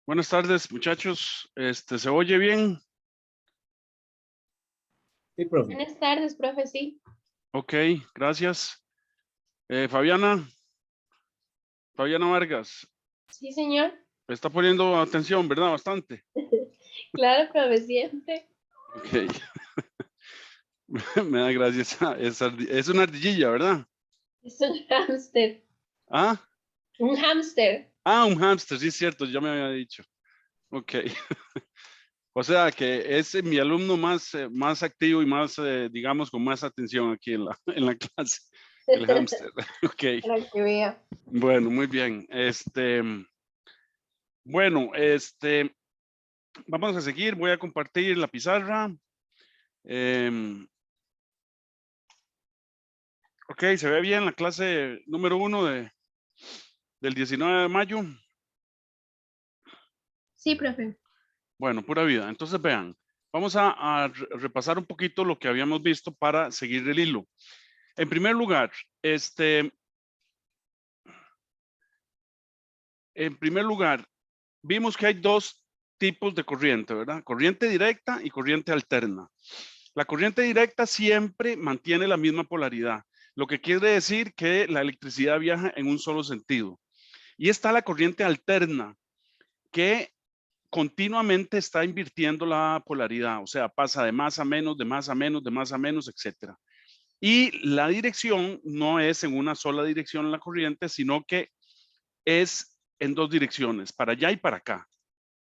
Buenas tardes, muchachos. ¿Se oye bien? Sí, profe. Buenas tardes, profe, sí. Ok, gracias. Fabiana Vargas, Sí, señor. me está poniendo atención, ¿verdad? Bastante. Claro, profe, siempre. Ok, me da gracias. Es una ardillilla, ¿verdad? Es un hámster. Ah, Un hámster. un hámster, sí es cierto, ya me había dicho. Ok, o sea que es mi alumno más activo y más, digamos, con más atención aquí en la clase, el hámster. Ok, Para que vea. bueno, muy bien. Bueno, vamos a seguir, voy a compartir la pizarra. Ok, se ve bien la clase número 1 del 19 de mayo. Sí, profe. Bueno, pura vida. Entonces vean, vamos a repasar un poquito lo que habíamos visto para seguir el hilo. En primer lugar, vimos que hay dos tipos de corriente, ¿verdad? Corriente directa y corriente alterna. La corriente directa siempre mantiene la misma polaridad, lo que quiere decir que la electricidad viaja en un solo sentido. Y está la corriente alterna, que continuamente está invirtiendo la polaridad, o sea, pasa de más a menos, de más a menos, de más a menos, etc. Y la dirección no es en una sola dirección la corriente, sino que es en dos direcciones, para allá y para acá.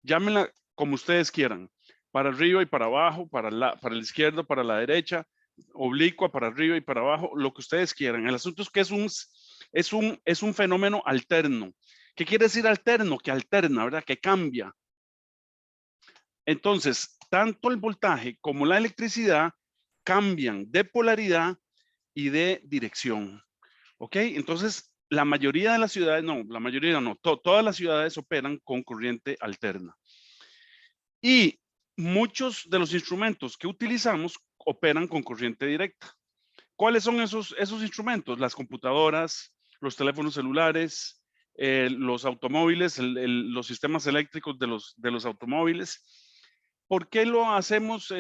Llámenla como ustedes quieran, para arriba y para abajo, para la izquierda, para la derecha, oblicua, para arriba y para abajo, lo que ustedes quieran. El asunto es que es un fenómeno alterno. ¿Qué quiere decir alterno? Que alterna, ¿verdad? Que cambia. Entonces, tanto el voltaje como la electricidad cambian de polaridad y de dirección. ¿Ok? Entonces, la mayoría de las ciudades, no, la mayoría no, todas las ciudades operan con corriente alterna. Y muchos de los instrumentos que utilizamos operan con corriente directa. ¿Cuáles son esos instrumentos? Las computadoras, los teléfonos celulares, los automóviles, los sistemas eléctricos de los automóviles. ¿Por qué lo hacemos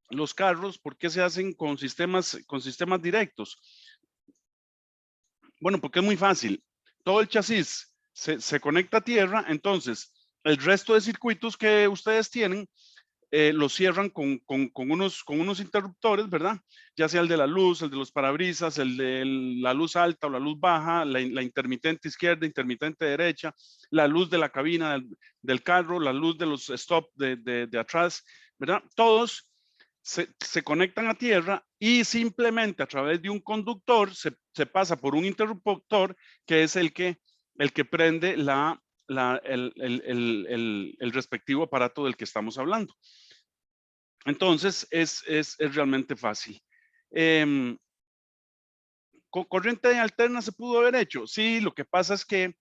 los carros? ¿Por qué se hacen con sistemas directos? Bueno, porque es muy fácil. Todo el chasis se conecta a tierra, entonces el resto de circuitos que ustedes tienen los cierran con unos interruptores, ¿verdad? Ya sea el de la luz, el de los parabrisas, el de la luz alta o la luz baja, la intermitente izquierda, intermitente derecha, la luz de la cabina del carro, la luz de los stop de atrás, ¿verdad? Todos se conectan a tierra y simplemente a través de un conductor se pasa por un interruptor que es el que prende el respectivo aparato del que estamos hablando. Entonces, es realmente fácil. ¿Con corriente alterna se pudo haber hecho? Sí, lo que pasa es que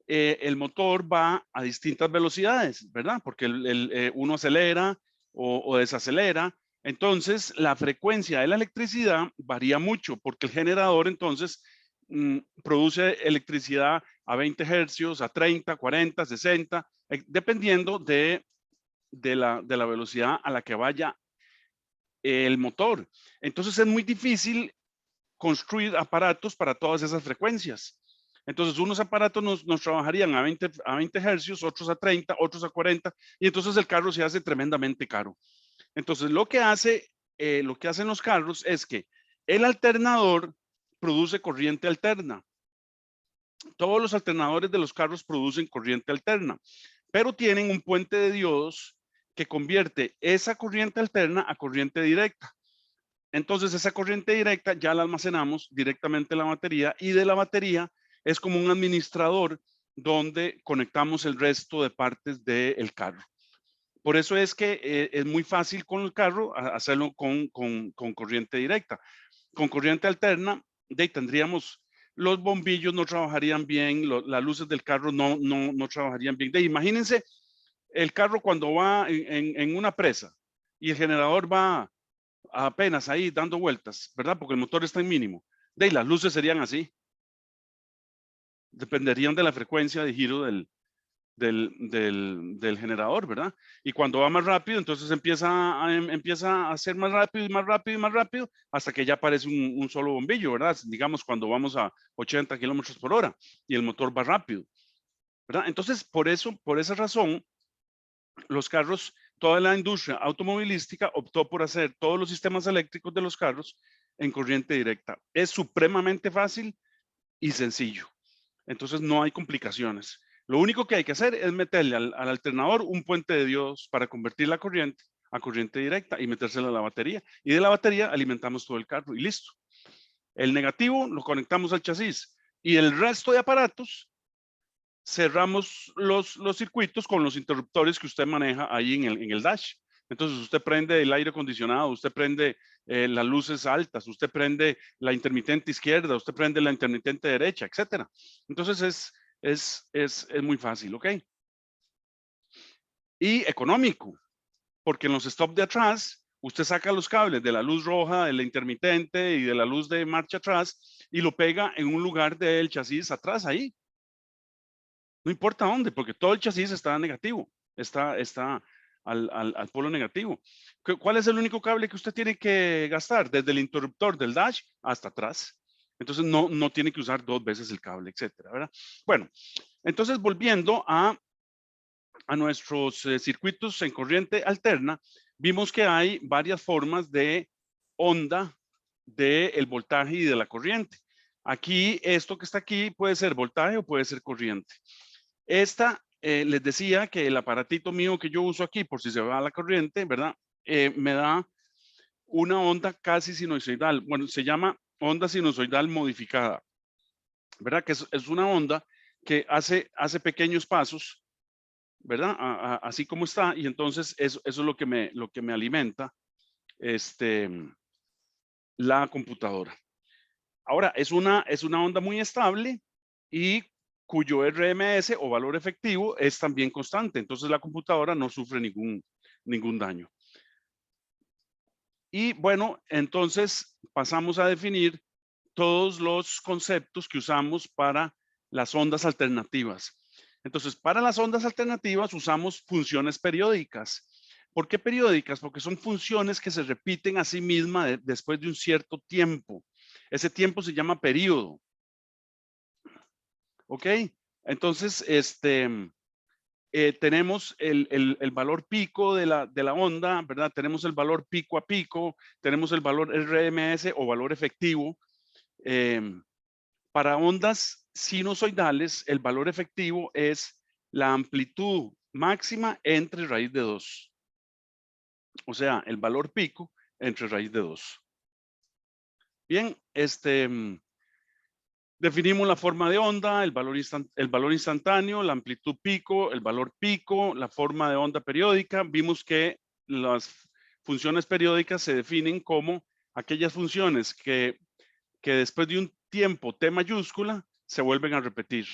el motor va a distintas velocidades, ¿verdad? Porque uno acelera o desacelera. Entonces, la frecuencia de la electricidad varía mucho porque el generador entonces produce electricidad a 20 hercios, a 30, 40, 60, dependiendo de la velocidad a la que vaya el motor. Entonces es muy difícil construir aparatos para todas esas frecuencias. Entonces unos aparatos nos trabajarían a 20 hercios, otros a 30, otros a 40, y entonces el carro se hace tremendamente caro. Entonces lo que hacen los carros es que el alternador produce corriente alterna. Todos los alternadores de los carros producen corriente alterna, pero tienen un puente de diodos que convierte esa corriente alterna a corriente directa. Entonces esa corriente directa ya la almacenamos directamente en la batería y de la batería es como un administrador donde conectamos el resto de partes del carro. Por eso es que es muy fácil con el carro hacerlo con corriente directa. Con corriente alterna, tendríamos los bombillos no trabajarían bien, las luces del carro no trabajarían bien. Imagínense el carro cuando va en una presa y el generador va apenas ahí dando vueltas, ¿verdad? Porque el motor está en mínimo. Las luces serían así. Dependerían de la frecuencia de giro del generador, ¿verdad? Y cuando va más rápido, entonces empieza a ser más rápido y más rápido y más rápido hasta que ya aparece un solo bombillo, ¿verdad? Digamos cuando vamos a 80 kilómetros por hora y el motor va rápido, ¿verdad? Entonces, por esa razón, los carros, toda la industria automovilística optó por hacer todos los sistemas eléctricos de los carros en corriente directa. Es supremamente fácil y sencillo. Entonces no hay complicaciones. Lo único que hay que hacer es meterle al alternador un puente de diodos para convertir la corriente a corriente directa y metérsela a la batería. Y de la batería alimentamos todo el carro y listo. El negativo lo conectamos al chasis y el resto de aparatos cerramos los circuitos con los interruptores que usted maneja ahí en el dash. Entonces usted prende el aire acondicionado, usted prende las luces altas, usted prende la intermitente izquierda, usted prende la intermitente derecha, etcétera. Entonces es muy fácil, ¿ok? Y económico, porque en los stop de atrás, usted saca los cables de la luz roja, de la intermitente y de la luz de marcha atrás y lo pega en un lugar del chasis atrás ahí. No importa dónde, porque todo el chasis está negativo, está al polo negativo. ¿Cuál es el único cable que usted tiene que gastar? Desde el interruptor del dash hasta atrás. Entonces no tiene que usar 2 veces el cable, etcétera, ¿verdad? Bueno, entonces volviendo a nuestros circuitos en corriente alterna, vimos que hay varias formas de onda del voltaje y de la corriente. Aquí, esto que está aquí puede ser voltaje o puede ser corriente. Les decía que el aparatito mío que yo uso aquí, por si se va la corriente, ¿verdad? Me da una onda casi sinusoidal. Bueno, se llama onda sinusoidal modificada, ¿verdad? Que es una onda que hace pequeños pasos, ¿verdad? Así como está, y entonces eso es lo que me alimenta la computadora. Ahora, es una onda muy estable y cuyo RMS o valor efectivo es también constante. Entonces la computadora no sufre ningún daño. Y bueno, entonces pasamos a definir todos los conceptos que usamos para las ondas alternativas. Entonces, para las ondas alternativas usamos funciones periódicas. ¿Por qué periódicas? Porque son funciones que se repiten a sí mismas después de un cierto tiempo. Ese tiempo se llama período. ¿Ok? Entonces, tenemos el valor pico de la onda, ¿verdad? Tenemos el valor pico a pico, tenemos el valor RMS o valor efectivo. Para ondas sinusoidales, el valor efectivo es la amplitud máxima entre raíz de 2. O sea, el valor pico entre raíz de 2. Bien, definimos la forma de onda, el valor instantáneo, la amplitud pico, el valor pico, la forma de onda periódica. Vimos que las funciones periódicas se definen como aquellas funciones que después de un tiempo t mayúscula se vuelven a repetir.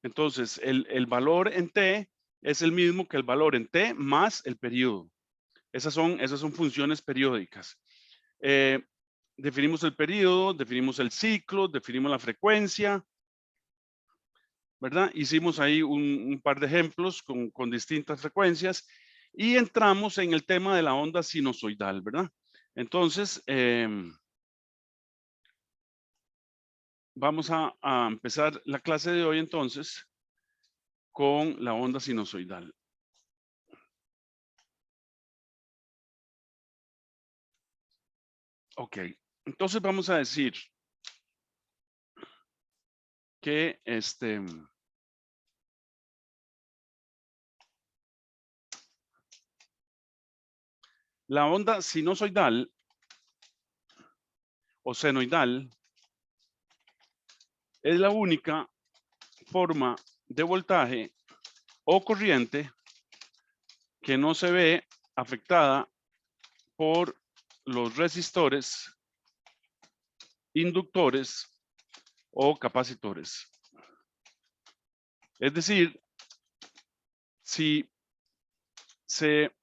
Entonces, el valor en t es el mismo que el valor en t más el periodo. Esas son funciones periódicas. Definimos el periodo, definimos el ciclo, definimos la frecuencia, ¿verdad? Hicimos ahí un par de ejemplos con distintas frecuencias y entramos en el tema de la onda sinusoidal, ¿verdad? Entonces, vamos a empezar la clase de hoy entonces con la onda sinusoidal. Ok, entonces vamos a decir que la onda sinusoidal o senoidal es la única forma de voltaje o corriente que no se ve afectada por los resistores, inductores o capacitores. Es decir, si se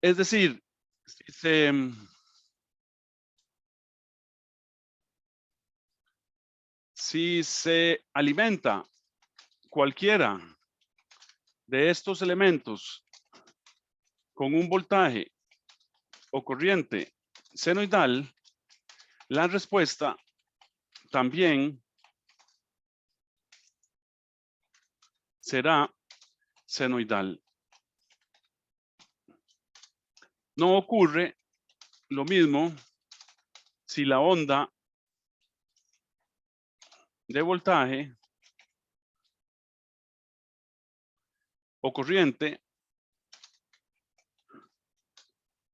Es decir, si se alimenta cualquiera de estos elementos con un voltaje o corriente senoidal, la respuesta también será senoidal. No ocurre lo mismo si la onda de voltaje o corriente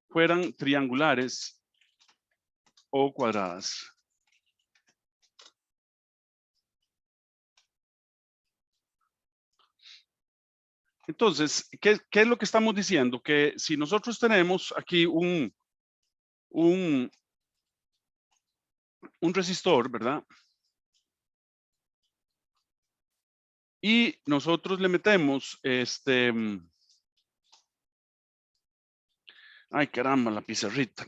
fueran triangulares o cuadradas. Entonces, ¿qué es lo que estamos diciendo? Que si nosotros tenemos aquí un resistor, ¿verdad? Y nosotros le metemos ay caramba, la pizarrita.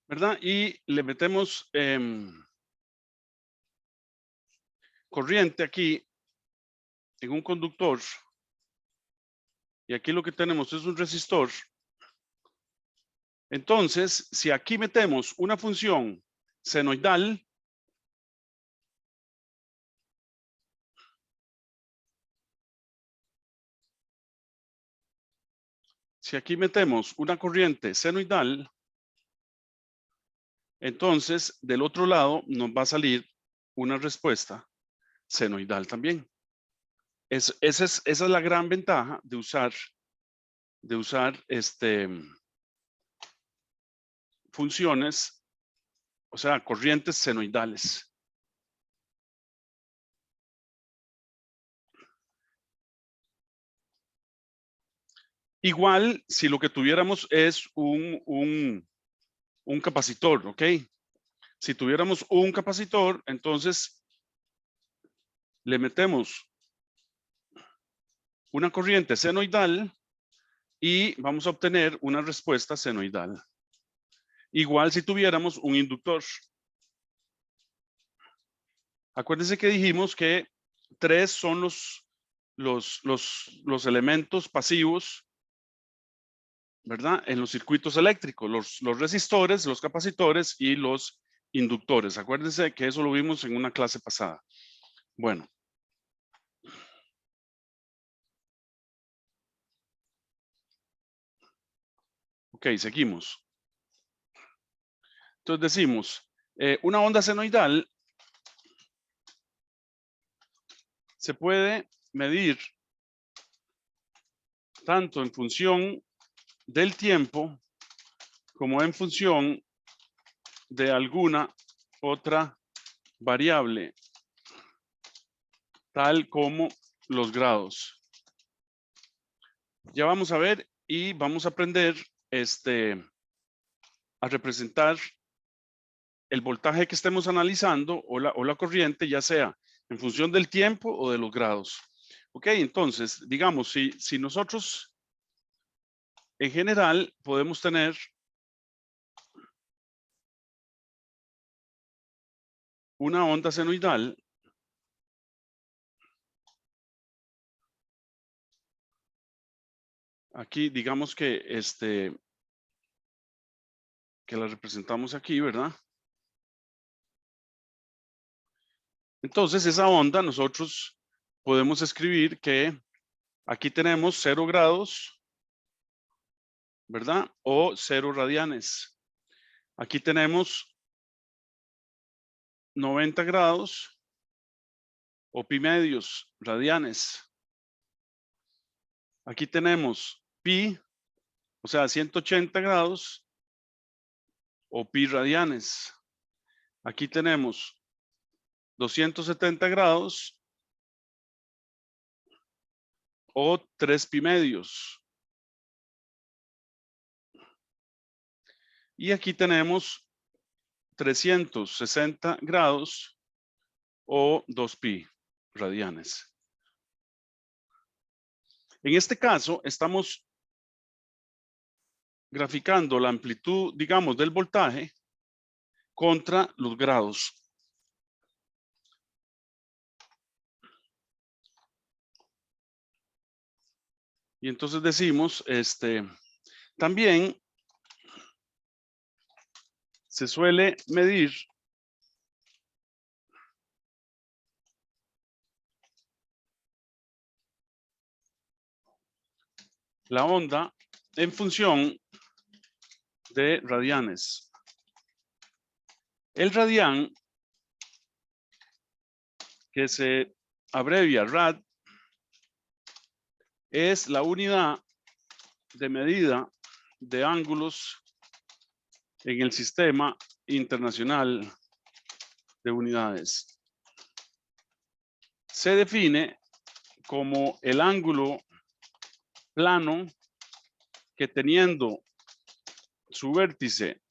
¿Verdad? Y le metemos corriente aquí en un conductor. Y aquí lo que tenemos es un resistor. Entonces, si aquí metemos una función senoidal, si aquí metemos una corriente senoidal, entonces del otro lado nos va a salir una respuesta senoidal también. Esa es la gran ventaja de usar funciones, o sea, corrientes senoidales. Igual si lo que tuviéramos es un capacitor, ¿ok? Si tuviéramos un capacitor, entonces le metemos una corriente senoidal y vamos a obtener una respuesta senoidal. Igual si tuviéramos un inductor. Acuérdense que dijimos que 3 son los elementos pasivos, ¿verdad? En los circuitos eléctricos, los resistores, los capacitores y los inductores. Acuérdense que eso lo vimos en una clase pasada. Bueno. Ok, seguimos. Entonces decimos, una onda senoidal se puede medir tanto en función del tiempo como en función de alguna otra variable, tal como los grados. Ya vamos a ver y vamos a aprender a representar el voltaje que estemos analizando o la corriente, ya sea en función del tiempo o de los grados. Ok, entonces, digamos, si nosotros en general podemos tener una onda senoidal aquí, digamos que que la representamos aquí, ¿verdad? Entonces, esa onda nosotros podemos escribir que aquí tenemos 0 grados, ¿verdad? O 0 radianes. Aquí tenemos 90 grados o pi medios radianes. Aquí tenemos pi, o sea, 180 grados o pi radianes. Aquí tenemos 270 grados o 3 pi medios. Y aquí tenemos 360 grados o 2 pi radianes. En este caso, estamos graficando la amplitud, digamos, del voltaje contra los grados. Y entonces decimos, también se suele medir la onda en función de radianes. El radián, que se abrevia rad, es la unidad de medida de ángulos en el sistema internacional de unidades. Se define como el ángulo plano que, teniendo su vértice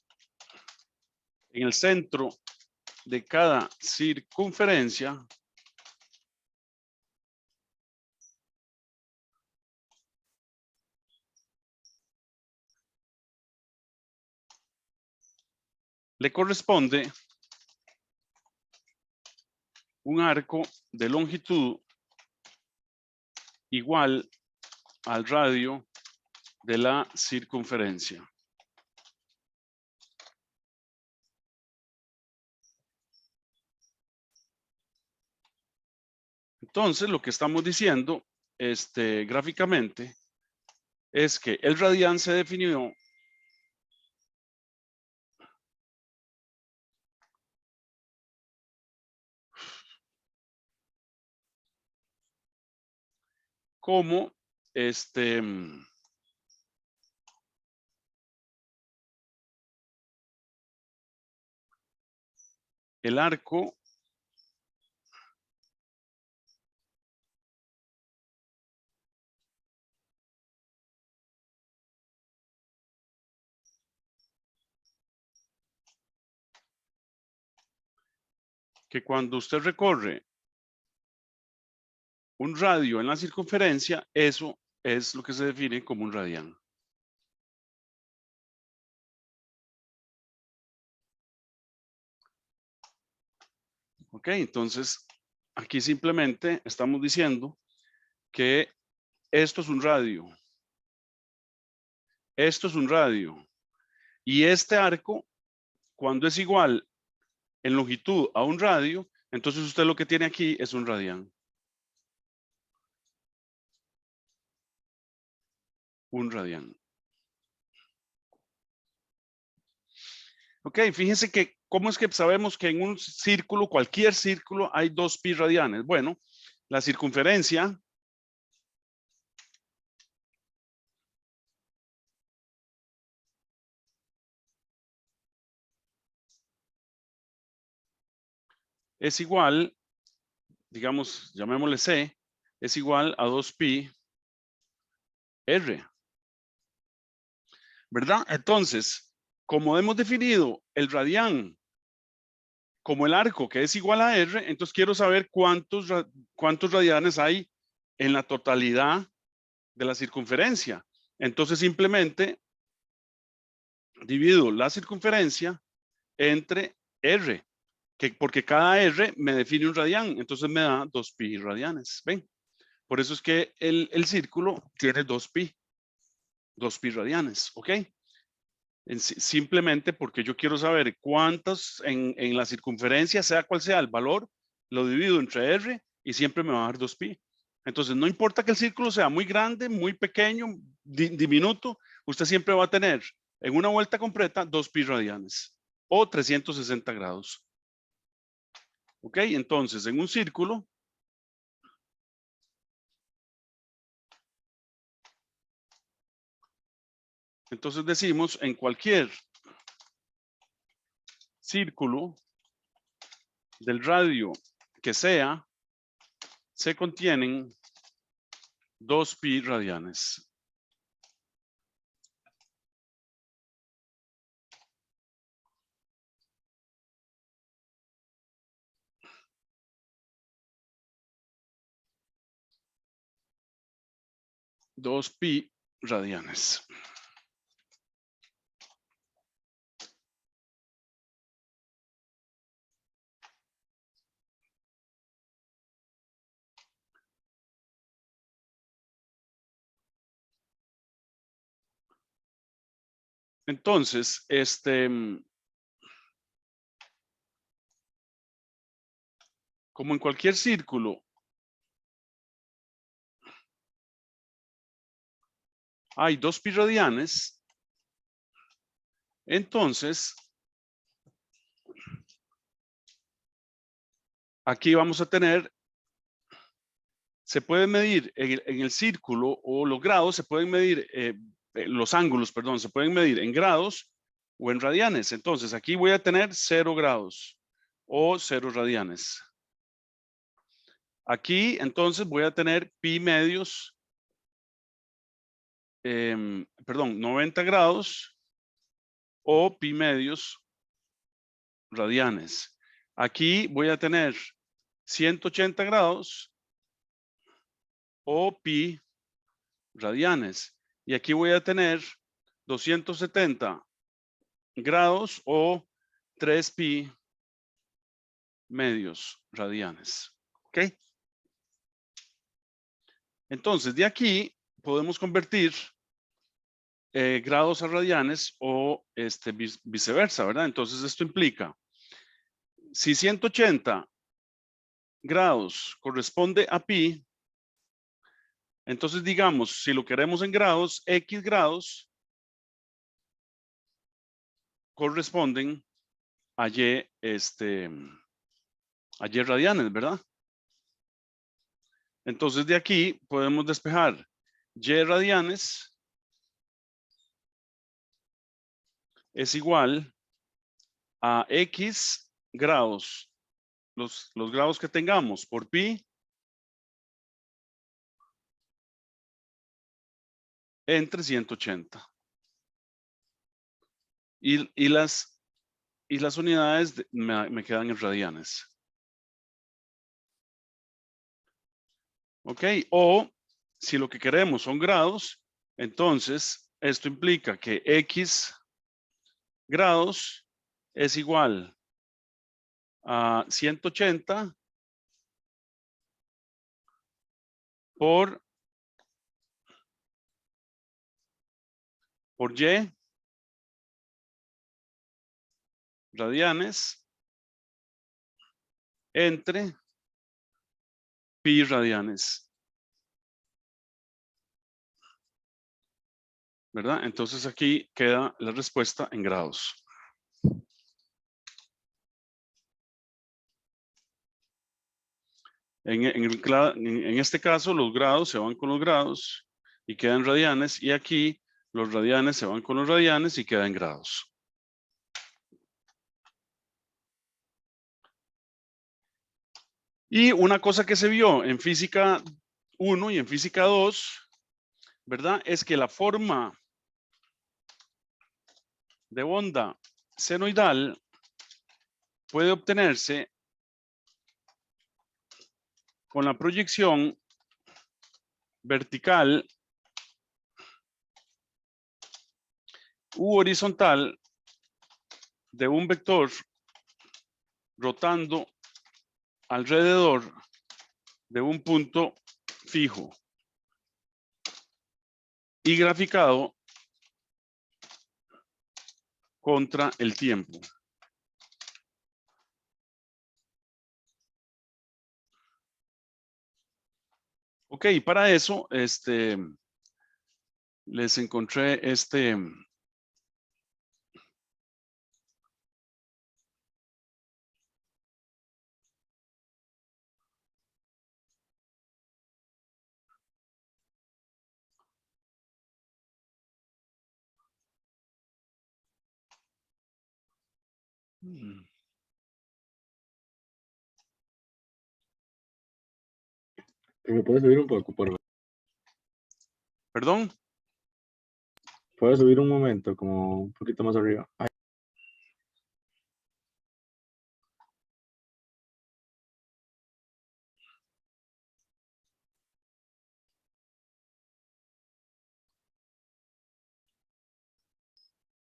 en el centro de cada circunferencia, le corresponde un arco de longitud igual al radio de la circunferencia. Entonces, lo que estamos diciendo gráficamente es que el radián se definió como el arco que, cuando usted recorre un radio en la circunferencia, eso es lo que se define como un radián. Ok, entonces aquí simplemente estamos diciendo que esto es un radio. Esto es un radio. Y este arco, cuando es igual en longitud a un radio, entonces usted lo que tiene aquí es un radián. Un radián. Ok, fíjense que cómo es que sabemos que en un círculo, cualquier círculo, hay 2 pi radianes. Bueno, la circunferencia es igual, digamos, llamémosle C, es igual a 2 pi R. ¿Verdad? Entonces, como hemos definido el radián como el arco que es igual a R, entonces quiero saber cuántos radianes hay en la totalidad de la circunferencia. Entonces simplemente divido la circunferencia entre R, porque cada R me define un radián, entonces me da 2 pi radianes. ¿Ven? Por eso es que el círculo tiene 2 pi radianes, ¿ok? Simplemente porque yo quiero saber cuántos en la circunferencia, sea cual sea el valor, lo divido entre R y siempre me va a dar 2pi. Entonces, no importa que el círculo sea muy grande, muy pequeño, diminuto, usted siempre va a tener en una vuelta completa 2pi radianes o 360 grados. ¿Ok? Entonces, en un círculo, entonces decimos en cualquier círculo del radio que sea, se contienen 2pi radianes. Dos pi radianes. Entonces, como en cualquier círculo, hay 2pi radianes, entonces, aquí vamos a tener, se puede medir en el círculo o los grados, se pueden medir, los ángulos, perdón, se pueden medir en grados o en radianes. Entonces, aquí voy a tener 0 grados o 0 radianes. Aquí, entonces, voy a tener pi medios, perdón, 90 grados o pi medios radianes. Aquí voy a tener 180 grados o pi radianes. Y aquí voy a tener 270 grados o 3pi medios radianes. ¿Ok? Entonces, de aquí podemos convertir grados a radianes o viceversa, ¿verdad? Entonces, esto implica, si 180 grados corresponde a pi, entonces digamos, si lo queremos en grados, x grados corresponden a y, a y radianes, ¿verdad? Entonces de aquí podemos despejar y radianes es igual a x grados, los grados que tengamos por pi entre 180. Y las unidades me quedan en radianes. ¿Ok? O si lo que queremos son grados, entonces esto implica que x grados es igual a 180 por y radianes entre pi radianes. ¿Verdad? Entonces aquí queda la respuesta en grados. En este caso, los grados se van con los grados y quedan radianes. Y aquí los radianes se van con los radianes y quedan grados. Y una cosa que se vio en física 1 y en física 2, ¿verdad? Es que la forma de onda senoidal puede obtenerse con la proyección vertical u horizontal de un vector rotando alrededor de un punto fijo y graficado contra el tiempo. Ok, para eso, les encontré ¿Me puedes subir un poco, por favor? perdón. ¿Puedes subir un momento, como un poquito más arriba? Ay,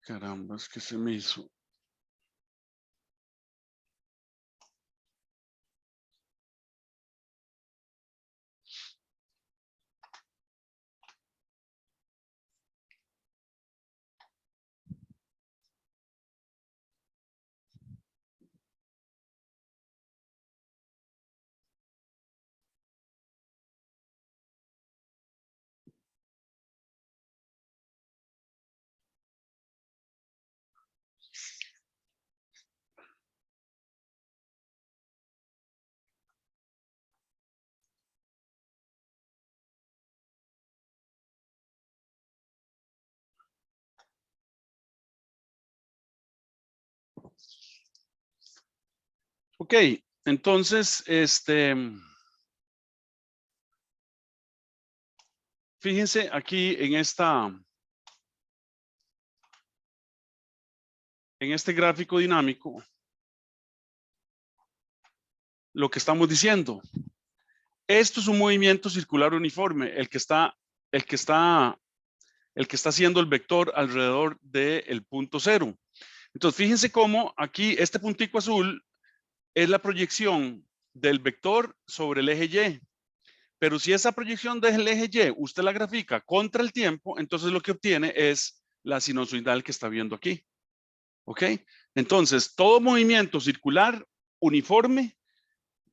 Caramba, es que se me hizo. Ok, entonces, fíjense aquí en este gráfico dinámico, lo que estamos diciendo. Esto es un movimiento circular uniforme, el que está haciendo el vector alrededor del punto cero. Entonces, fíjense cómo aquí este puntico azul es la proyección del vector sobre el eje Y. Pero si esa proyección del eje Y usted la grafica contra el tiempo, entonces lo que obtiene es la sinusoidal que está viendo aquí. ¿Ok? Entonces, todo movimiento circular uniforme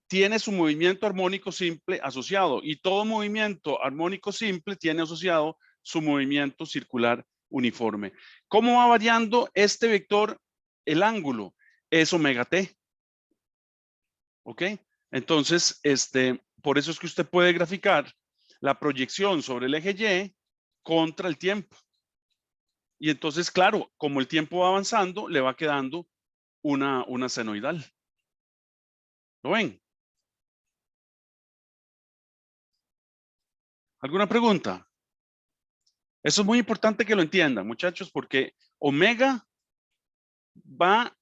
tiene su movimiento armónico simple asociado y todo movimiento armónico simple tiene asociado su movimiento circular uniforme. ¿Cómo va variando este vector? El ángulo es omega t. ¿Ok? Entonces, por eso es que usted puede graficar la proyección sobre el eje Y contra el tiempo. Y entonces, claro, como el tiempo va avanzando, le va quedando una senoidal. ¿Lo ven? ¿Alguna pregunta? Eso es muy importante que lo entiendan, muchachos, porque omega va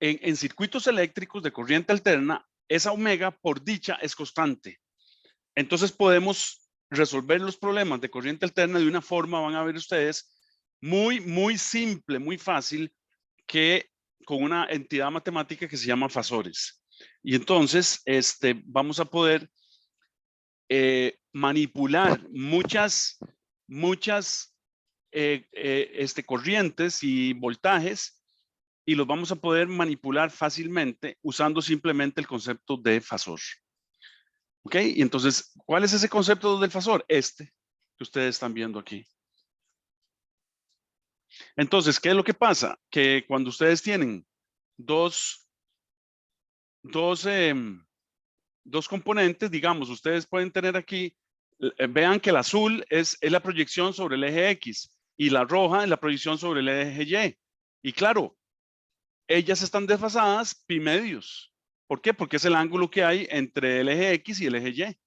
en circuitos eléctricos de corriente alterna, esa omega por dicha es constante. Entonces podemos resolver los problemas de corriente alterna de una forma, van a ver ustedes, muy simple, muy fácil, que con una entidad matemática que se llama fasores. Y entonces vamos a poder manipular muchas corrientes y voltajes y los vamos a poder manipular fácilmente usando simplemente el concepto de fasor. ¿Ok? Y entonces, ¿cuál es ese concepto del fasor? Que ustedes están viendo aquí. Entonces, ¿qué es lo que pasa? Que cuando ustedes tienen dos componentes, digamos, ustedes pueden tener aquí, vean que el azul es la proyección sobre el eje X y la roja es la proyección sobre el eje Y. Y claro, ellas están desfasadas pi medios. ¿Por qué? Porque es el ángulo que hay entre el eje X y el eje Y.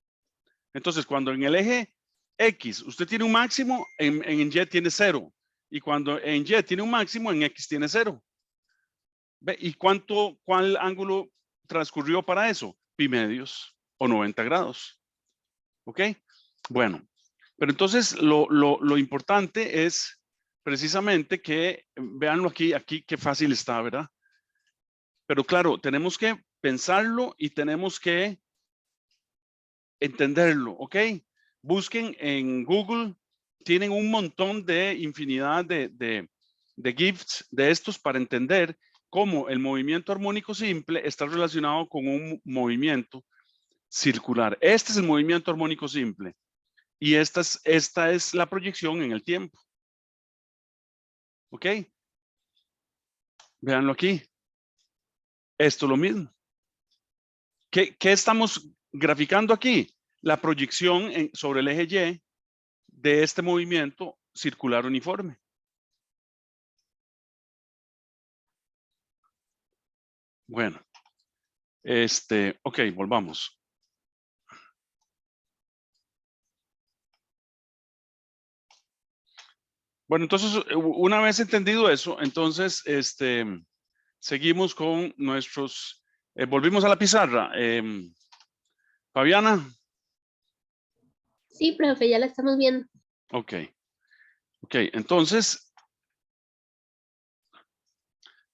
Entonces, cuando en el eje X usted tiene un máximo, en Y tiene 0. Y cuando en Y tiene un máximo, en X tiene 0. ¿Ve? ¿Y cuál ángulo transcurrió para eso? Pi medios o 90 grados. ¿Ok? Bueno, pero entonces lo importante es precisamente que, véanlo aquí qué fácil está, ¿verdad? Pero claro, tenemos que pensarlo y tenemos que entenderlo, ¿ok? Busquen en Google, tienen un montón de infinidad de GIFs de estos para entender cómo el movimiento armónico simple está relacionado con un movimiento circular. Este es el movimiento armónico simple. Y esta es la proyección en el tiempo. ¿Ok? Véanlo aquí. Esto es lo mismo. ¿Qué estamos graficando aquí? La proyección sobre el eje Y de este movimiento circular uniforme. Bueno, ok, volvamos. Bueno, entonces, una vez entendido eso, entonces, seguimos con nuestros, volvimos a la pizarra. Fabiana. Sí, profe, ya la estamos viendo. Ok, entonces,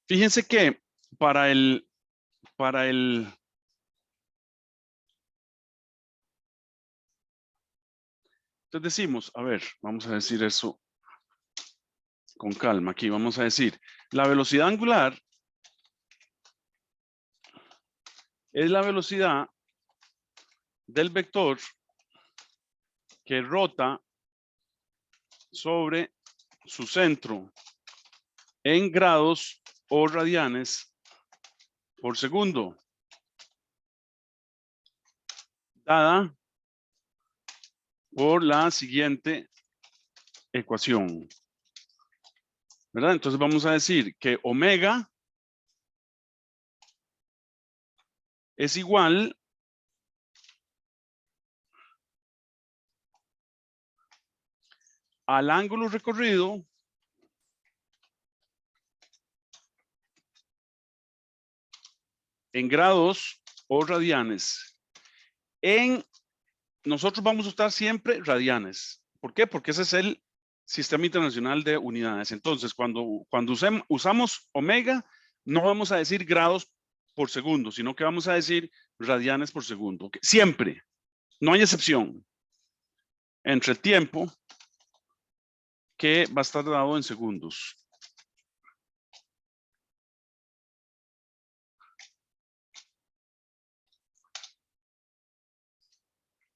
fíjense que para el, entonces decimos, a ver, vamos a decir eso con calma aquí, vamos a decir, la velocidad angular es la velocidad del vector que rota sobre su centro en grados o radianes por segundo, dada por la siguiente ecuación. ¿Verdad? Entonces vamos a decir que omega es igual al ángulo recorrido en grados o radianes. Nosotros vamos a usar siempre radianes. ¿Por qué? Porque ese es el Sistema Internacional de Unidades. Entonces, cuando usamos omega, no vamos a decir grados por segundo, sino que vamos a decir radianes por segundo. Siempre, no hay excepción entre el tiempo que va a estar dado en segundos.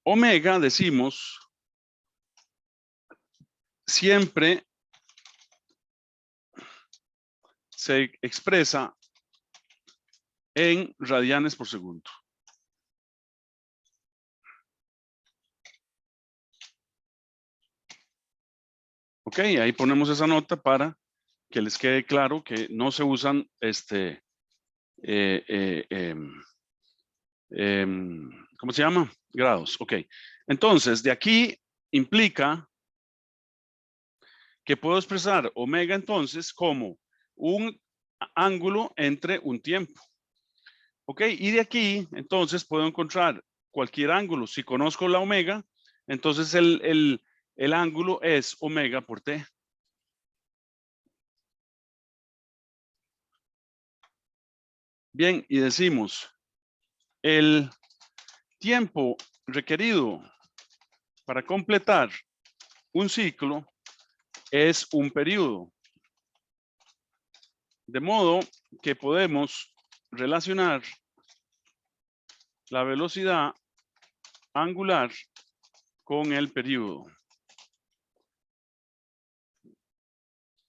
Omega, decimos, siempre se expresa en radianes por segundo. Ok, ahí ponemos esa nota para que les quede claro que no se usan ¿cómo se llama? Grados. Ok. Entonces, de aquí implica que puedo expresar omega entonces como un ángulo entre un tiempo. Ok, y de aquí entonces puedo encontrar cualquier ángulo. Si conozco la omega, entonces el ángulo es omega por t. Bien, y decimos, el tiempo requerido para completar un ciclo es un periodo. De modo que podemos relacionar la velocidad angular con el periodo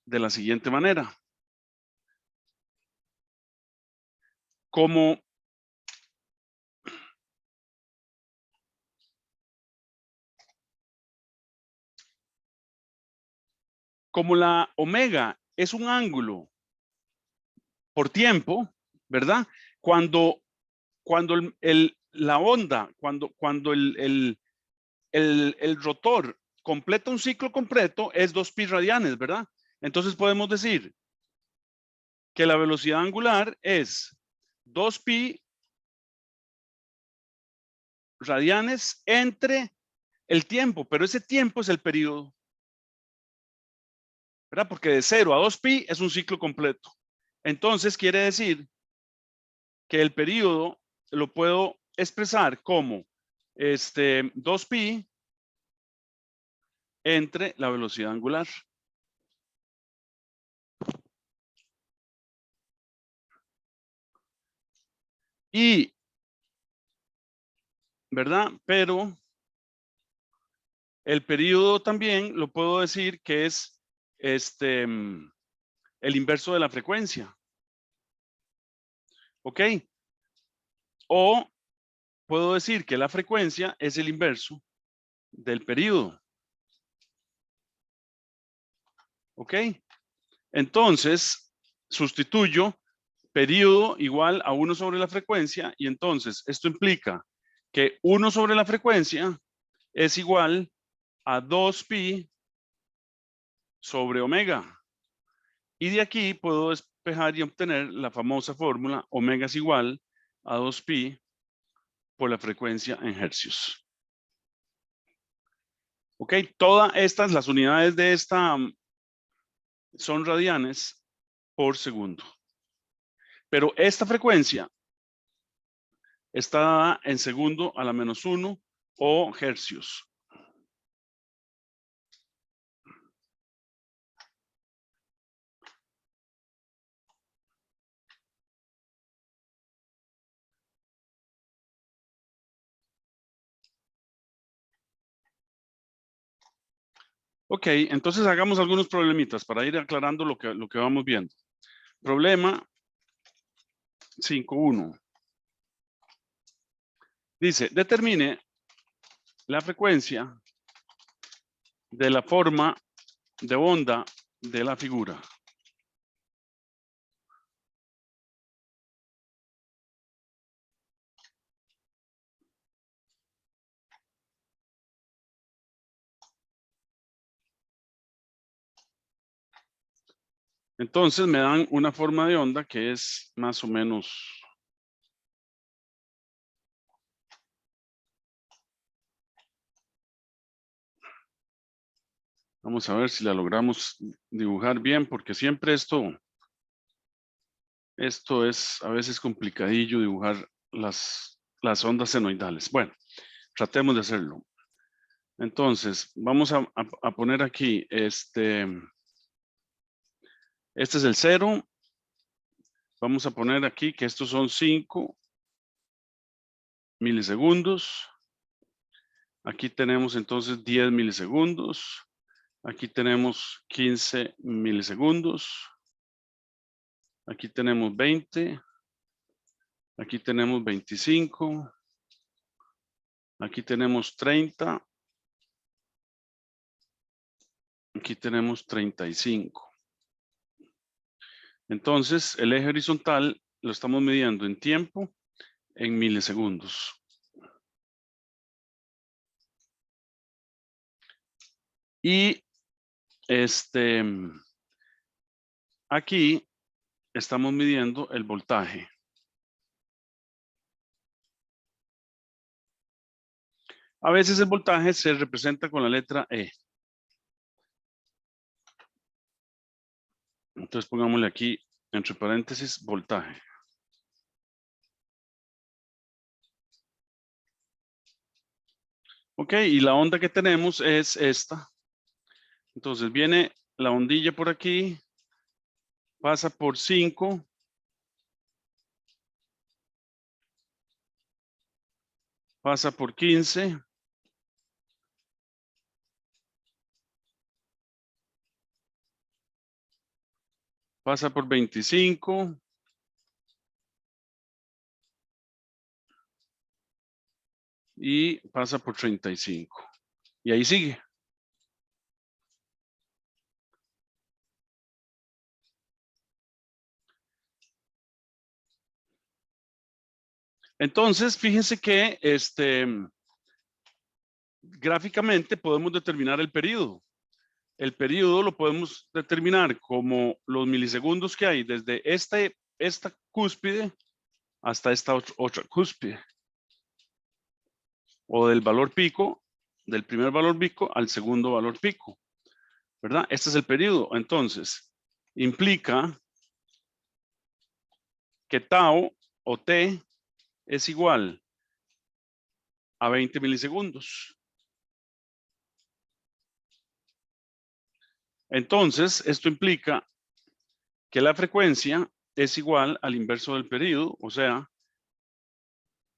de la siguiente manera. Como la omega es un ángulo por tiempo, ¿verdad? Cuando la onda, cuando el rotor completa un ciclo completo es 2pi radianes, ¿verdad? Entonces podemos decir que la velocidad angular es 2pi radianes entre el tiempo, pero ese tiempo es el periodo, ¿verdad? Porque de 0 a 2pi es un ciclo completo. Entonces quiere decir que el periodo lo puedo expresar como 2pi entre la velocidad angular. Y ¿verdad? Pero el periodo también lo puedo decir que es el inverso de la frecuencia. ¿Ok? O puedo decir que la frecuencia es el inverso del periodo. ¿Ok? Entonces, sustituyo periodo igual a 1 sobre la frecuencia y entonces esto implica que 1 sobre la frecuencia es igual a 2pi sobre omega. Y de aquí puedo despejar y obtener la famosa fórmula omega es igual a 2pi por la frecuencia en hercios. Ok, todas estas, las unidades de esta son radianes por segundo. Pero esta frecuencia está dada en segundo a la menos 1 o hercios. Ok, entonces hagamos algunos problemitas para ir aclarando lo que vamos viendo. Problema 5.1. Dice, determine la frecuencia de la forma de onda de la figura. Entonces me dan una forma de onda que es más o menos... Vamos a ver si la logramos dibujar bien, porque siempre esto es a veces complicadillo dibujar las ondas senoidales. Bueno, tratemos de hacerlo. Entonces, vamos a poner aquí, este es el 0. Vamos a poner aquí que estos son 5 milisegundos. Aquí tenemos entonces 10 milisegundos. Aquí tenemos 15 milisegundos. Aquí tenemos 20. Aquí tenemos 25. Aquí tenemos 30. Aquí tenemos 35. Entonces, el eje horizontal lo estamos midiendo en tiempo, en milisegundos. Y aquí estamos midiendo el voltaje. A veces el voltaje se representa con la letra E. Entonces pongámosle aquí, entre paréntesis, voltaje. Ok, y la onda que tenemos es esta. Entonces viene la ondilla por aquí, pasa por 5. Pasa por 15. Pasa por 25. Y pasa por 35. Y ahí sigue. Entonces, fíjense que gráficamente podemos determinar el periodo. El periodo lo podemos determinar como los milisegundos que hay desde esta cúspide hasta esta otra cúspide. O del valor pico, del primer valor pico al segundo valor pico. ¿Verdad? Este es el periodo. Entonces, implica que tau o t es igual a 20 milisegundos. Entonces, esto implica que la frecuencia es igual al inverso del periodo, o sea,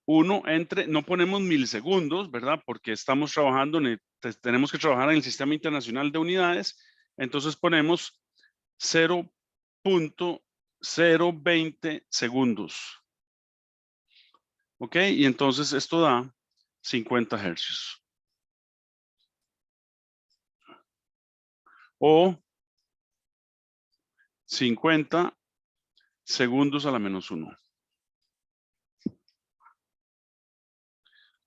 1 entre, no ponemos milisegundos, ¿verdad? Porque estamos trabajando, tenemos que trabajar en el Sistema Internacional de Unidades, entonces ponemos 0.020 segundos. ¿Ok? Y entonces esto da 50 hercios. O 50 segundos a la menos 1.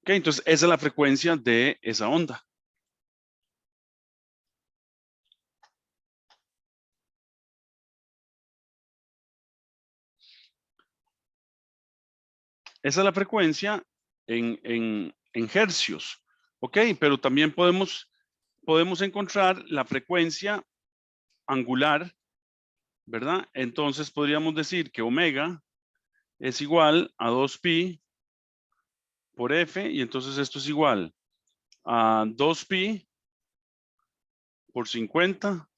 Ok, entonces esa es la frecuencia de esa onda. Esa es la frecuencia en hercios. Ok, pero también podemos encontrar la frecuencia angular, ¿verdad? Entonces podríamos decir que omega es igual a 2pi por f, y entonces esto es igual a 2pi por 50,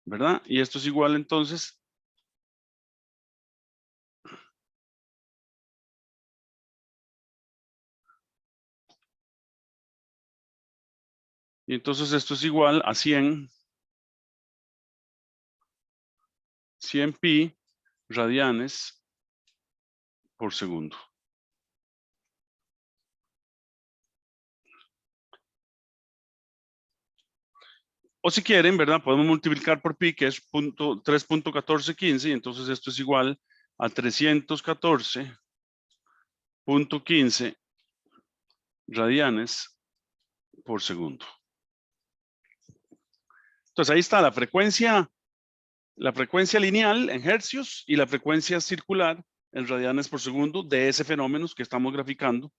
¿verdad? Y esto es igual entonces y entonces esto es igual a 100 pi radianes por segundo. O si quieren, ¿verdad? Podemos multiplicar por pi, que es 3.1415, y entonces esto es igual a 314.15 radianes por segundo. Entonces ahí está la frecuencia lineal en hercios y la frecuencia circular en radianes por segundo de ese fenómeno que estamos graficando,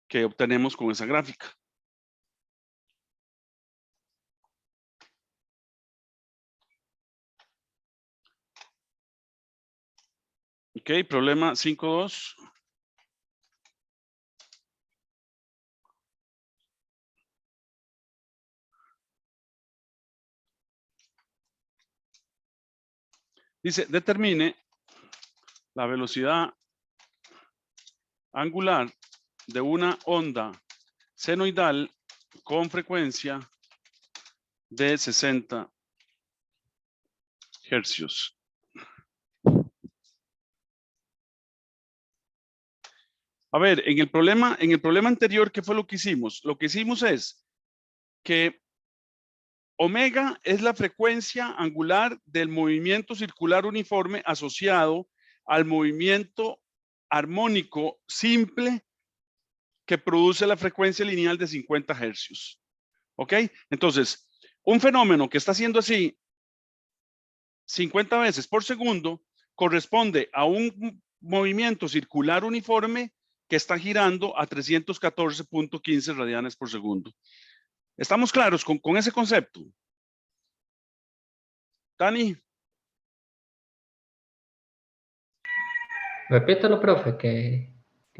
que obtenemos con esa gráfica. Ok, problema 5.2. Dice, determine la velocidad angular de una onda senoidal con frecuencia de 60 hercios. A ver, en el problema anterior, ¿qué fue lo que hicimos? Lo que hicimos es que omega es la frecuencia angular del movimiento circular uniforme asociado al movimiento armónico simple que produce la frecuencia lineal de 50 hercios. ¿Ok? Entonces, un fenómeno que está haciendo así 50 veces por segundo corresponde a un movimiento circular uniforme que está girando a 314.15 radianes por segundo. ¿Estamos claros con ese concepto? Dani. Repítalo, profe, que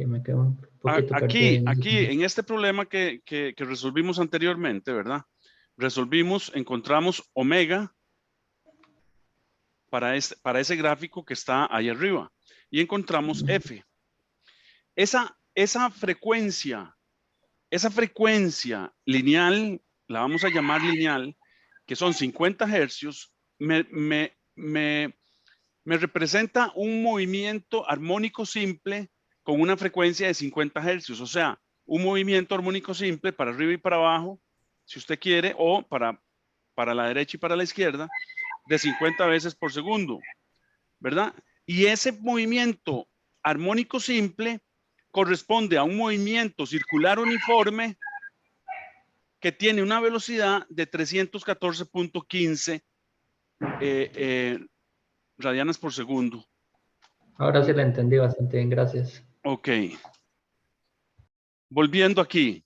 me quedo un poquito Aquí, perdido. en este problema que resolvimos anteriormente, ¿verdad? Encontramos omega para ese gráfico que está ahí arriba y encontramos F. Esa frecuencia lineal, la vamos a llamar lineal, que son 50 hercios, me representa un movimiento armónico simple con una frecuencia de 50 hercios, o sea, un movimiento armónico simple para arriba y para abajo, si usted quiere, o para la derecha y para la izquierda, de 50 veces por segundo, ¿verdad? Y ese movimiento armónico simple corresponde a un movimiento circular uniforme que tiene una velocidad de 314.15 radianes por segundo. Ahora sí la entendí bastante bien, gracias. Ok. Volviendo aquí.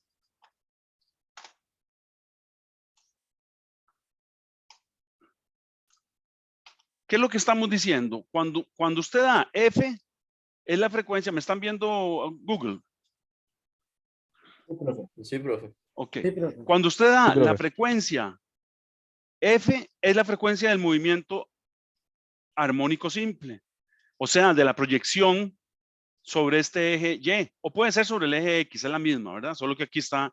¿Qué es lo que estamos diciendo? Cuando usted da F, es la frecuencia. ¿Me están viendo Google? Sí, profe. Ok. Sí, profe. Cuando usted da Sí, la profe. frecuencia F, es la frecuencia del movimiento armónico simple. O sea, de la proyección sobre este eje Y, o puede ser sobre el eje X, es la misma, ¿verdad? Solo que aquí está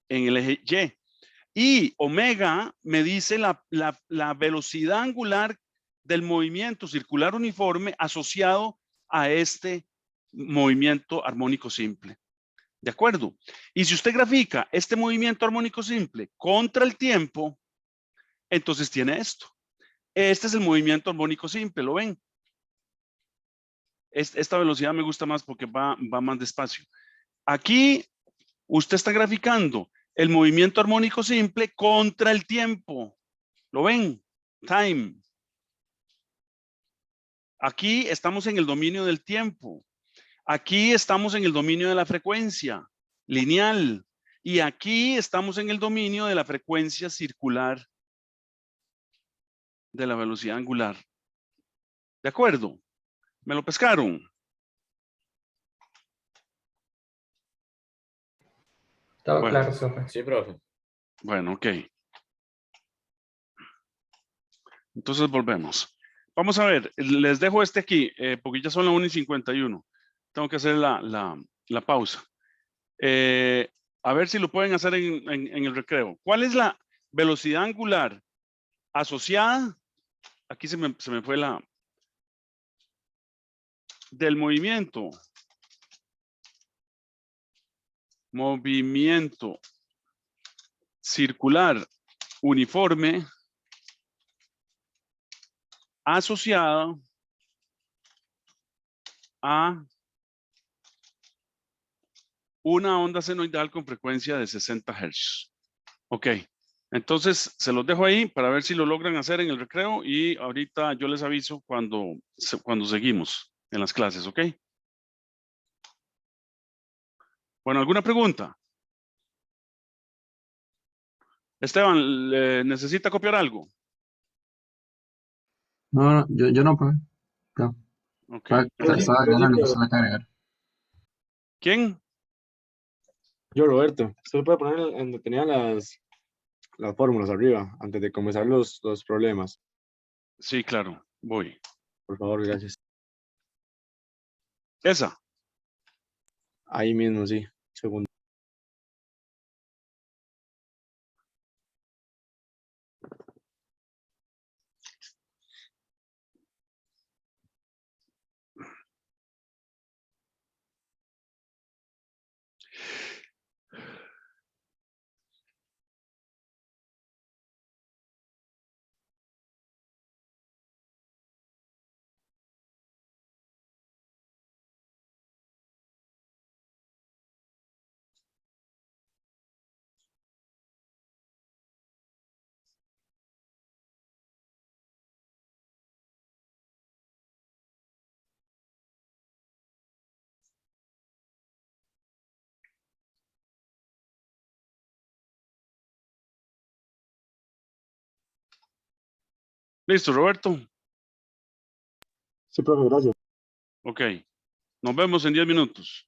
en el eje Y. Y omega me dice la velocidad angular del movimiento circular uniforme asociado a este movimiento armónico simple. ¿De acuerdo? Y si usted grafica este movimiento armónico simple contra el tiempo, entonces tiene esto. Este es el movimiento armónico simple, ¿lo ven? Esta velocidad me gusta más porque va más despacio. Aquí usted está graficando el movimiento armónico simple contra el tiempo. ¿Lo ven? Time. Aquí estamos en el dominio del tiempo. Aquí estamos en el dominio de la frecuencia lineal. Y aquí estamos en el dominio de la frecuencia circular de la velocidad angular. ¿De acuerdo? ¿Me lo pescaron? Estaba Bueno. claro, profe. Sí, profe. Bueno, ok. Entonces volvemos. Vamos a ver, les dejo este aquí, porque ya son las 1:51. Tengo que hacer la pausa. A ver si lo pueden hacer en el recreo. ¿Cuál es la velocidad angular asociada? Aquí se me fue del movimiento. Movimiento circular uniforme asociado a una onda senoidal con frecuencia de 60 Hz. Ok, entonces se los dejo ahí para ver si lo logran hacer en el recreo y ahorita yo les aviso cuando seguimos en las clases, ¿ok? Bueno, ¿alguna pregunta? Esteban, ¿necesita copiar algo? No, yo no, profe. No. Ok. Estaba agregando lo que usted me acaba de agregar. ¿Quién? Yo, Roberto, usted puede poner en donde tenía las fórmulas arriba, antes de comenzar los problemas. Sí, claro, voy. Por favor, gracias. Esa. Ahí mismo, sí. Segundo. Listo, Roberto. Sí, profe, gracias. Ok. Nos vemos en 10 minutos.